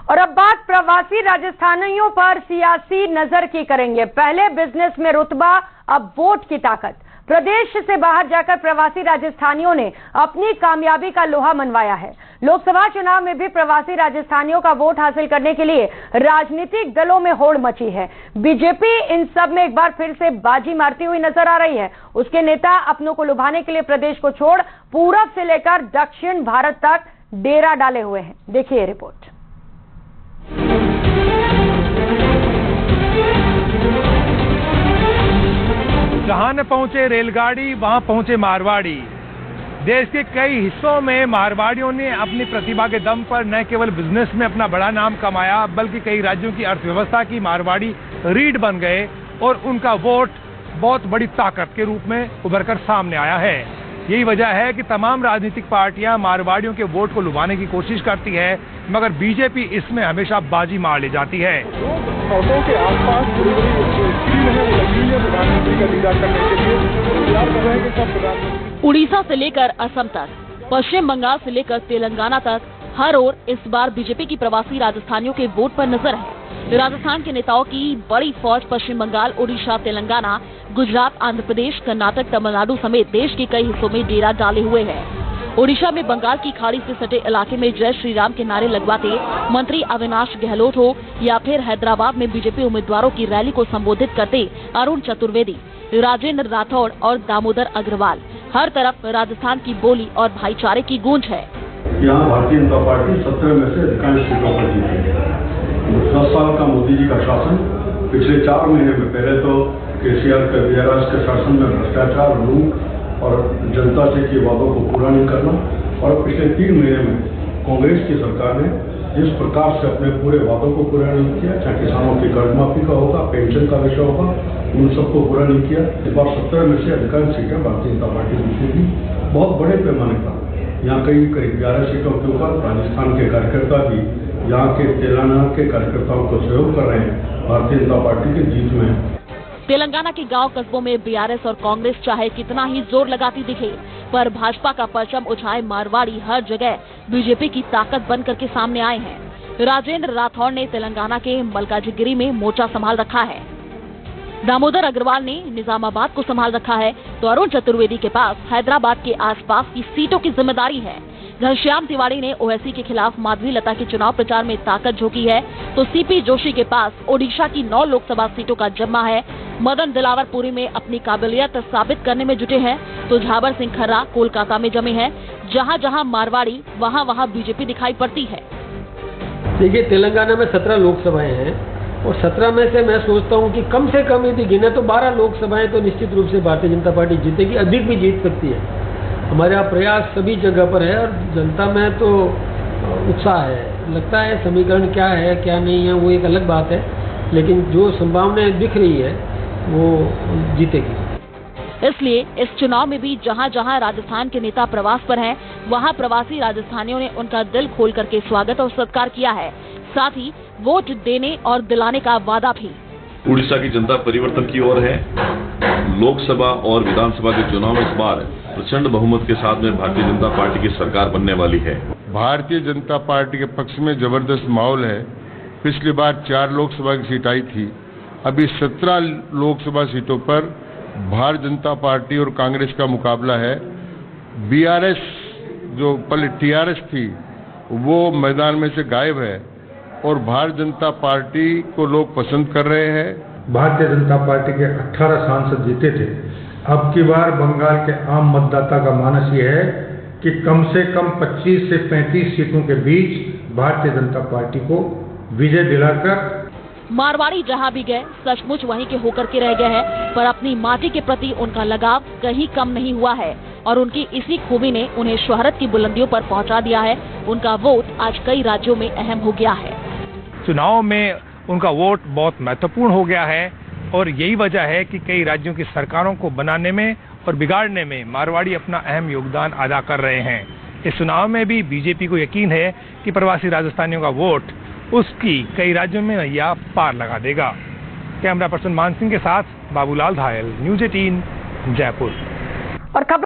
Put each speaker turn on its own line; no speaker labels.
और अब बात प्रवासी राजस्थानियों पर सियासी नजर की करेंगे। पहले बिजनेस में रुतबा, अब वोट की ताकत। प्रदेश से बाहर जाकर प्रवासी राजस्थानियों ने अपनी कामयाबी का लोहा मनवाया है। लोकसभा चुनाव में भी प्रवासी राजस्थानियों का वोट हासिल करने के लिए राजनीतिक दलों में होड़ मची है। बीजेपी इन सब में एक बार फिर से बाजी मारती हुई नजर आ रही है। उसके नेता अपनों को लुभाने के लिए प्रदेश को छोड़ पूरब से लेकर दक्षिण भारत तक डेरा डाले हुए हैं। देखिए रिपोर्ट।
जहां न पहुंचे रेलगाड़ी, वहां पहुंचे मारवाड़ी। देश के कई हिस्सों में मारवाड़ियों ने अपनी प्रतिभा के दम पर न केवल बिजनेस में अपना बड़ा नाम कमाया, बल्कि कई राज्यों की अर्थव्यवस्था की मारवाड़ी रीढ़ बन गए और उनका वोट बहुत बड़ी ताकत के रूप में उभरकर सामने आया है। यही वजह है कि तमाम राजनीतिक पार्टियां मारवाड़ियों के वोट को लुभाने की कोशिश करती है, मगर बीजेपी इसमें हमेशा बाजी मार ले जाती है।
के आसपास प्रधानमंत्री का दीदार करने के लिए इंतजार कर रहे हैं कि कब प्रधानमंत्री।
उड़ीसा से लेकर असम तक, पश्चिम बंगाल से लेकर तेलंगाना तक, हर ओर इस बार बीजेपी की प्रवासी राजस्थानियों के वोट पर नजर है। राजस्थान के नेताओं की बड़ी फौज पश्चिम बंगाल, उड़ीसा, तेलंगाना, गुजरात, आंध्र प्रदेश, कर्नाटक, तमिलनाडु समेत देश के कई हिस्सों में डेरा डाले हुए है। ओडिशा में बंगाल की खाड़ी से सटे इलाके में जय श्री राम के नारे लगवाते मंत्री अविनाश गहलोत हो या फिर हैदराबाद में बीजेपी उम्मीदवारों की रैली को संबोधित करते अरुण चतुर्वेदी, राजेंद्र राठौड़ और दामोदर अग्रवाल, हर तरफ राजस्थान की बोली और भाईचारे की गूंज है।
यहाँ भारतीय जनता पार्टी 17 में से अधिकांश सीटों पर जीती है। 10 साल का मोदी जी का शासन, पिछले 4 महीने में पहले तो केसीआर के बीआरएस के शासन में भ्रष्टाचार, लूट और जनता से किए वादों को पूरा नहीं करना, और पिछले 3 महीने में कांग्रेस की सरकार ने जिस प्रकार से अपने पूरे वादों को पूरा नहीं किया, चाहे किसानों की कर्ज माफी का होगा, पेंशन का विषय होगा, उन सबको पूरा नहीं किया। इस बार 17 में से अधिकांश सीटें भारतीय जनता पार्टी जीतेगी। बहुत बड़े पैमाने पर यहाँ करीब 11 सीटों के ऊपर राजस्थान के कार्यकर्ता भी यहाँ के तेलंगाना के कार्यकर्ताओं को सहयोग कर रहे हैं भारतीय जनता पार्टी की जीत में।
तेलंगाना के गांव कस्बों में बीआरएस और कांग्रेस चाहे कितना ही जोर लगाती दिखे, पर भाजपा का परचम उठाए मारवाड़ी हर जगह बीजेपी की ताकत बनकर के सामने आए हैं। राजेंद्र राठौड़ ने तेलंगाना के मलकाजिगिरी में मोर्चा संभाल रखा है, दामोदर अग्रवाल ने निजामाबाद को संभाल रखा है, तो अरुण चतुर्वेदी के पास हैदराबाद के आसपास की सीटों की जिम्मेदारी है। घनश्याम तिवारी ने ओवैसी के खिलाफ माधवी लता के चुनाव प्रचार में ताकत झोंकी है, तो सीपी जोशी के पास ओडिशा की 9 लोकसभा सीटों का जम्मा है। मदन दिलावर पुरी में अपनी काबिलियत साबित करने में जुटे हैं, तो झाबर सिंह खर्रा कोलकाता में जमे हैं। जहां जहां मारवाड़ी, वहां वहां बीजेपी दिखाई पड़ती है।
देखिए, तेलंगाना में 17 लोकसभाएं हैं और 17 में से मैं सोचता हूं कि कम से कम यदि गिने तो 12 लोकसभाएं तो निश्चित रूप से भारतीय जनता पार्टी जीतेगी, अधिक भी जीत सकती है। हमारे यहाँ प्रयास सभी जगह पर है और जनता में तो उत्साह है। लगता है समीकरण क्या है क्या नहीं है वो एक अलग बात है, लेकिन जो संभावनाएं दिख रही है वो जीतेगी।
इसलिए इस चुनाव में भी जहां जहां राजस्थान के नेता प्रवास पर हैं, वहां प्रवासी राजस्थानियों ने उनका दिल खोल करके स्वागत और सत्कार किया है, साथ ही वोट देने और दिलाने का वादा भी।
उड़ीसा की जनता परिवर्तन की ओर है। लोकसभा और विधानसभा के चुनाव में इस बार प्रचंड बहुमत के साथ में भारतीय जनता पार्टी की सरकार बनने वाली है।
भारतीय जनता पार्टी के पक्ष में जबरदस्त माहौल है। पिछली बार 4 लोकसभा की सीट आई थी, अभी 17 लोकसभा सीटों पर भारतीय जनता पार्टी और कांग्रेस का मुकाबला है। बीआरएस जो पहले टीआरएस थी वो मैदान में से गायब है और भारतीय जनता पार्टी को लोग पसंद कर रहे हैं।
भारतीय जनता पार्टी के 18 सांसद जीते थे। अब की बार बंगाल के आम मतदाता का मानस ये है कि कम से कम 25 से 35 सीटों के बीच भारतीय जनता पार्टी को विजय दिलाकर।
मारवाड़ी जहां भी गए सचमुच वहीं के होकर के रह गए हैं, पर अपनी माटी के प्रति उनका लगाव कहीं कम नहीं हुआ है और उनकी इसी खूबी ने उन्हें शोहरत की बुलंदियों पर पहुंचा दिया है। उनका वोट आज कई राज्यों में अहम हो गया है।
चुनाव में उनका वोट बहुत महत्वपूर्ण हो गया है और यही वजह है कि कई राज्यों की सरकारों को बनाने में और बिगाड़ने में मारवाड़ी अपना अहम योगदान अदा कर रहे हैं। इस चुनाव में भी बीजेपी को यकीन है कि प्रवासी राजस्थानियों का वोट उसकी कई राज्यों में नैया पार लगा देगा। कैमरा पर्सन मान सिंह के साथ बाबूलाल धायल, न्यूज़ 18 जयपुर।
और खबर